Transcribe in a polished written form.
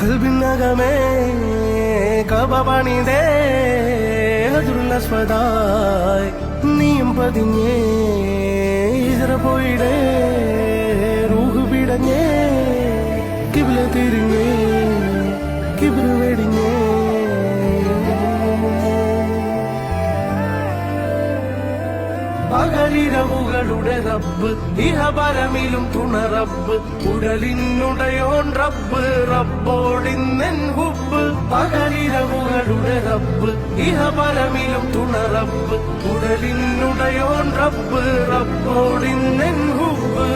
കൽബിനകമേ കബപണിതേ ഹജറുല്ലസ്വദായ് നീയും പതിഞ്ഞേ ഇതറ പോയിടേ റൂഹ് പിടഞ്ഞേ കിബില തിരിഞ്ഞേ കിബില വെടിഞ്ഞേ പകലിരവുകളുടെ റബ്ബ് ഇഹപരമിലും തുണ റബ്ബ് ഉടലിനുടയോൻ റബ്ബ് റബ്ബോടിന്നെൻ ഹുബ് പകലിരവുകളുടെ റബ്ബ് ഇഹപരമിലും തുണ റബ്ബ് ഉടലിനുടയോൻ റബ്ബ് റബ്ബോടിന്നെൻ ഹുബ്